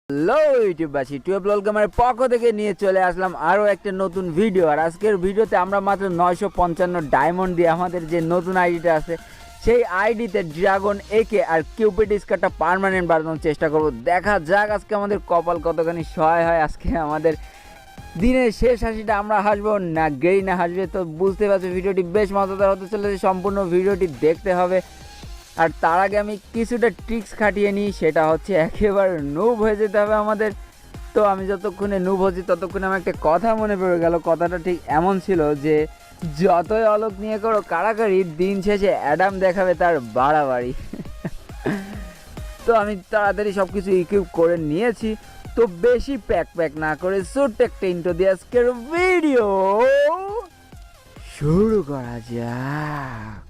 Hello ইউটিউববাসী, টুয়েব ললকামের পক্ষ থেকে নিয়ে চলে আসলাম আরও একটা নতুন ভিডিও। আর আজকের ভিডিওতে আমরা মাত্র 955 ডায়মন্ড দিয়ে আমাদের যে নতুন আইডিটা আছে সেই আইডিতে ড্রাগন একে আর কিউপিড স্কারটা পার্মানেন্ট বানানোর চেষ্টা করব। দেখা যাক আজকে আমাদের কপাল কতখানি সহায় হয়। আজকে আমাদের দিনের শেষ হাসিটা আমরা হাসবো না গেই না হাসবে, তো বুঝতে পারছো ভিডিওটি বেশ মজাদার হতে চলেছে। সম্পূর্ণ ভিডিওটি দেখতে হবে। আর তার আগে আমি কিছুটা ট্রিক্স খাটিয়ে নিই, সেটা হচ্ছে একেবারে নুব হয়ে যেতে হবে আমাদের। তো আমি যতক্ষণে নুব হচ্ছি ততক্ষণে আমার একটা কথা মনে পড়ে গেল। কথাটা ঠিক এমন ছিল যে যতই অলোক নিয়ে করো কাড়াকাড়ি, দিন শেষে অ্যাডাম দেখাবে তার বাড়াবাড়ি। তো আমি তাড়াতাড়ি সব কিছু ইকুইপ করে নিয়েছি। তো বেশি প্যাক না করে ছোট্ট একটা ইন্ট্রো দিয়ে আজকের ভিডিও শুরু করা যাক।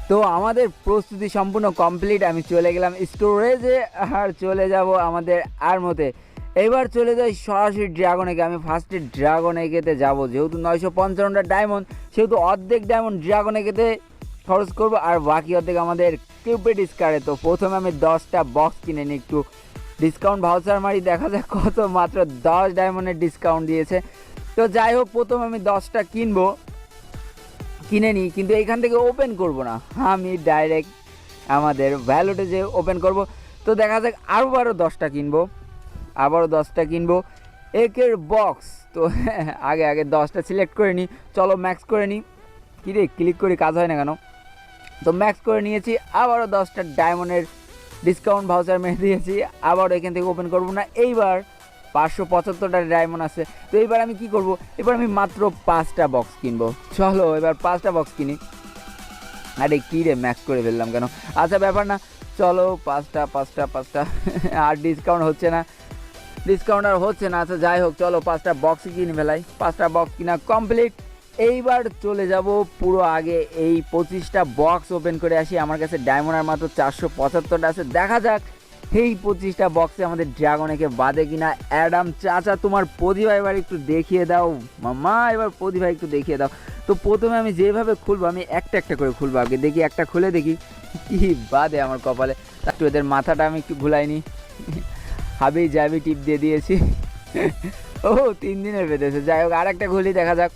তো আমাদের প্রস্তুতি সম্পূর্ণ কমপ্লিট। আমি চলে গেলাম স্টোরেজে আর চলে যাব আমাদের আর্মতে। এবার চলে যাই সরাসরি ড্রাগন একে। আমি ফার্স্টে ড্রাগন একেতে যাবো, যেহেতু 955টা ডায়মন্ড, সেহেতু অর্ধেক ডায়মন্ড ড্রাগন একেতে খরচ করবো আর বাকি অর্ধেক আমাদের কিউপিড স্কারে। তো প্রথমে আমি 10টা বক্স কিনে নিই, একটু ডিসকাউন্ট ভাউচার মারি, দেখা যাক কত। মাত্র 10 ডায়মন্ডের ডিসকাউন্ট দিয়েছে। তো যাই হোক, প্রথম আমি 10টা কিনে নিই, কিন্তু এইখান থেকে ওপেন করব না, আমি ডাইরেক্ট আমাদের ভ্যালুটে যে ওপেন করব। তো দেখা যাক আবারও 10টা কিনবো একের বক্স। তো আগে 10টা সিলেক্ট করে নিই, চলো ম্যাক্স করে নিই। কিরে ক্লিক করি কাজ হয় না কেন? তো ম্যাক্স করে নিয়েছি, আবারও 10টা ডায়মন্ডের ডিসকাউন্ট ভাউচার মেরে দিয়েছি। আবারও এখান থেকে ওপেন করব না। এইবার 575টা ডায়মন্ড আছে। তো এইবার আমি কি করব? এবার আমি মাত্র 5টা বক্স কিনবো। চলো এবার 5টা বক্স কিনি। আরে কী রে, ম্যাক্স করে ফেললাম কেন? আচ্ছা ব্যাপার না, চলো 5টা আর ডিসকাউন্ট হচ্ছে না। আচ্ছা যাই হোক, চলো 5টা বক্সই কিনে ফেলাই। 5টা বক্স কিনা কমপ্লিট। এইবার চলে যাব পুরো আগে, এই 25টা বক্স ওপেন করে আসি। আমার কাছে ডায়মন্ড আর মাত্র 475টা আছে। দেখা যাক এই 25টা বক্সে আমাদের ড্রাগন একে বাদে কিনা। অ্যাডাম চাচা, তোমার প্রতিভা এবার একটু দেখিয়ে দাও মামা, এবার প্রতিভা একটু দেখিয়ে দাও। তো প্রথমে আমি যেভাবে খুলবো, আমি একটা করে খুলবো। আগে দেখি, একটা খুলে দেখি কি বাদে আমার কপালে। একটু এদের মাথাটা আমি একটু ঘুলাইনি, হাবি জাবি টিপ দিয়ে দিয়েছি। ও 3 দিনের বেঁধেছে। যাই হোক, আর একটা খুলি, দেখা যাক।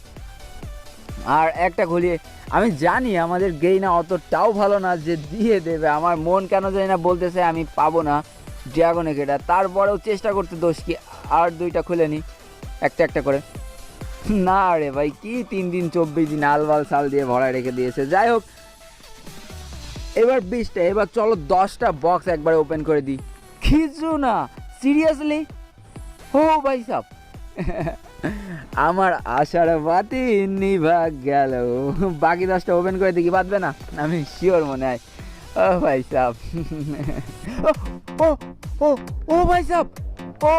আর একটা খুলিয়ে, আমি জানি আমাদের গেইনা অতটাও ভালো না যে দিয়ে দেবে। আমার মন কেন জানি না বলতেছে আমি পাবো না ড্রাগন একেটা, তারপরেও চেষ্টা করতে দোষ কি। আর 2টা খুলে নিই একটা করে। না রে ভাই, কি 3 দিন 24 দিন আলবাল সাল দিয়ে ভরা রেখে দিয়েছে। যাই হোক, এবার 20টা। এবার চলো 10টা বক্স একবারে ওপেন করে দিই। কিছু না, সিরিয়াসলি? ও ভাই সাব, আমার আশার বাতি নিভা গেল। বাকি 10টা ওপেন করে দেখি বাঁধবে না, আমি শিওর মনে হয়। ও ভাই সাব, ও ও ও ভাই সাব, ও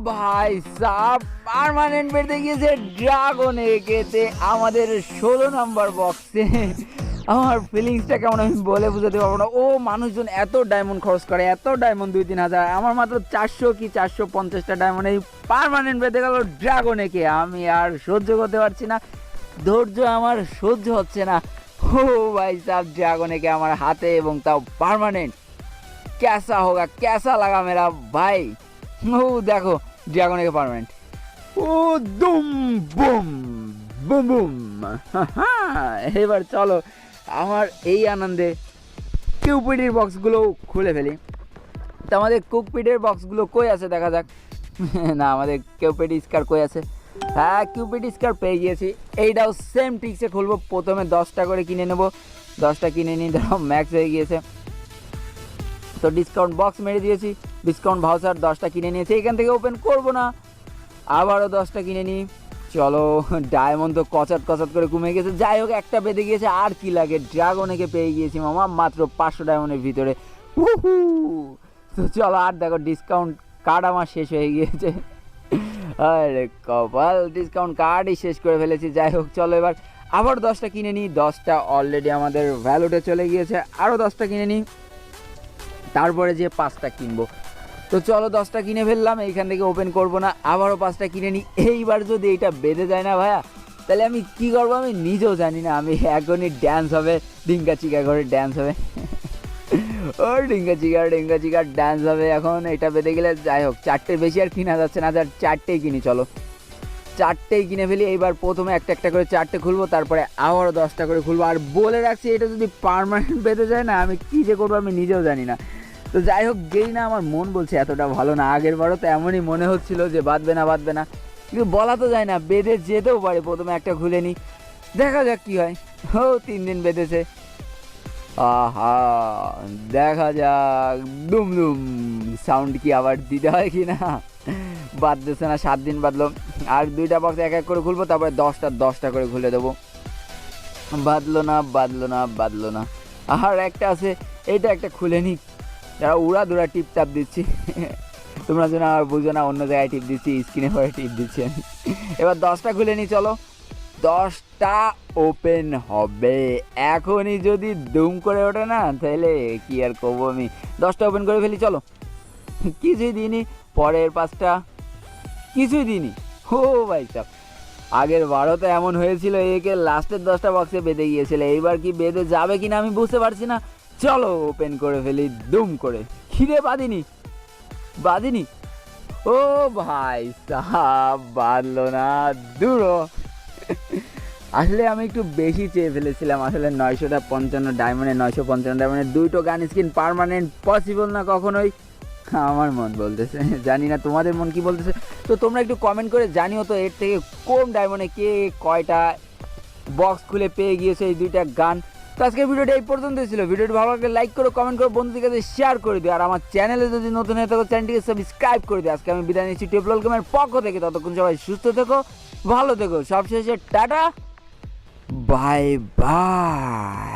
ভাই সাব, পার্মানেন্ট বেড়ে গিয়েছে ড্রাগন একেতে আমাদের 16 নম্বর বক্সে। আমার ফিলিংসটা কেমন আমি বলে বোঝাতে পারবো না। ও মানুষজন এত ডায়মন্ড খরচ করে, এত ডায়মন্ড 2-3 হাজার, আমার মাত্র 400 কি 450টা ডায়মন্ড এই পার্মানেন্ট বেঁধে গেল ড্রাগন একে। আমি আর সহ্য করতে পারছি না, ধৈর্য আমার সহ্য হচ্ছে না। ও ভাই সাব, ড্রাগন একে আমার হাতে, এবং তাও পার্মানেন্ট। कैसा होगा, कैसा लगा मेरा भाई? ও দেখো ড্রাগন একে পার্মানেন্ট। ও দুম বুম বুম বুম। এবার চলো আমার এই আনন্দে কিউপিডের বক্সগুলো খুলে ফেলি। তো আমাদের কিউপিডের বক্সগুলো কই আছে দেখা যাক। না, আমাদের কিউপিড স্কার কই আছে? হ্যাঁ, কিউপিড স্কার পেয়ে গিয়েছি। এইটাও সেম ট্রিক্সে খুলবো। প্রথমে 10টা করে কিনে নেব। 10টা কিনে নিই, ধরো ম্যাক্স হয়ে গিয়েছে। তো ডিসকাউন্ট বক্স মেরে দিয়েছি, ডিসকাউন্ট ভাউচার 10টা কিনে নিয়েছি। এখান থেকে ওপেন করব না, আবারও 10টা কিনে নিই। চলো, ডায়মন্ড তো কচাত করে কমে গেছে। যাই হোক, একটা বেঁধে গিয়েছে, আর কি লাগে। ড্রাগন একে পেয়ে গিয়েছি মামা মাত্র 500 ডায়মন্ডের ভিতরে। তো চলো, আর দেখো ডিসকাউন্ট কার্ড আমার শেষ হয়ে গিয়েছে। আরে কপাল, ডিসকাউন্ট কার্ডই শেষ করে ফেলেছি। যাই হোক, চলো এবার আবার 10টা কিনে নিই। 10টা অলরেডি আমাদের ভ্যালুটে চলে গিয়েছে, আরও 10টা কিনে নিই। তারপরে যে 5টা কিনবো। তো চলো 10টা কিনে ফেললাম, এইখান থেকে ওপেন করবো না, আবারও 5টা কিনে নিই। এইবার যদি এইটা বেঁধে যায় না ভাইয়া, তাহলে আমি কি করবো আমি নিজেও জানি না। আমি এখনই ড্যান্স হবে, ডিঙ্কা চিকা করে ড্যান্স হবে। ও ডিঙ্কা চিকার ড্যান্স হবে এখন এটা বেঁধে গেলে। যাই হোক, 4টের বেশি আর কিনা যাচ্ছে না, 4টেই কিনি। চলো 4টেই কিনে ফেলি। এইবার প্রথমে একটা একটা করে 4টে খুলবো, তারপরে আবারও 10টা করে খুলবো। আর বলে রাখছি, এটা যদি পার্মানেন্ট বেঁধে যায় না, আমি কী যে করবো আমি নিজেও জানি না। তো যাই হোক, গেই না, আমার মন বলছে এতটা ভালো না। আগের বারও তো এমনই মনে হচ্ছিল যে বাঁধবে না, কিন্তু বলা তো যায় না, বেঁধে যেতেও পারে। প্রথমে একটা খুলে নিই, দেখা যাক কী হয়। ও 3 দিন বেঁধেছে, আহা দেখা যাক। দুম দুম সাউন্ড কি আবার দিতে হয় কি না, বাঁধতেছে না। 7 দিন বাঁধলো। আর 2টা বক্স এক এক করে খুলবো, তারপরে 10টা করে খুলে দেবো। বাঁধলো না। আর একটা আছে, এইটা একটা খুলে নিই। যারা উড়া টিপ টাপ দিচ্ছি, তোমরা যেন আর বুঝো না, অন্য জায়গায় টিপ দিচ্ছি, স্ক্রিনে পরে টিপ দিচ্ছি আমি। এবার 10টা খুলে নিই। চলো 10টা ওপেন হবে। এখনই যদি দুম করে ওঠে না, তাহলে কি আর করবো আমি। 10টা ওপেন করে ফেলি। চলো, কিছুই দিইনি। পরের 5টা কিছুই দিইনি। ও ভাই সাহেব, আগের বারও তো এমন হয়েছিল, একে লাস্টের 10টা বক্সে বেঁধে গিয়েছিল। এইবার কি বেঁধে যাবে কিনা আমি বুঝতে পারছি না। চলো ওপেন করে ফেলি দুম করে। খিদে বাঁধিনি। ও ভাই সাহাব, বাঁধলো না, দূরও। আসলে আমি একটু বেশি চেয়ে ফেলেছিলাম। আসলে 955 ডায়মন্ডে, 955 ডায়মন্ডে 2টো গান স্কিন পার্মানেন্ট পসিবল না কখনোই। আমার মন বলতেছে, জানি না তোমাদের মন কি বলতেছে। তো তোমরা একটু কমেন্ট করে জানিও তো, এর থেকে কম ডায়মন্ডে কে কয়টা বক্স খুলে পেয়ে গিয়েছে এই 2টা গান। তো আজকের ভিডিওটা এই পর্যন্ত ছিল। ভিডিওটি ভালো লাগলে লাইক করো, কমেন্ট করো, বন্ধুদের কাছে শেয়ার করে দিও। আর আমার চ্যানেলে যদি নতুন হয়ে থাকো, চ্যানেলটিকে সাবস্ক্রাইব করে দিও। আজকে আমি বিদায় নিচ্ছি টিউবওয়েল গেমের পক্ষ থেকে। ততক্ষণ সবাই সুস্থ থেকো, ভালো থেকো। সবশেষে টাটা, বাই বাই।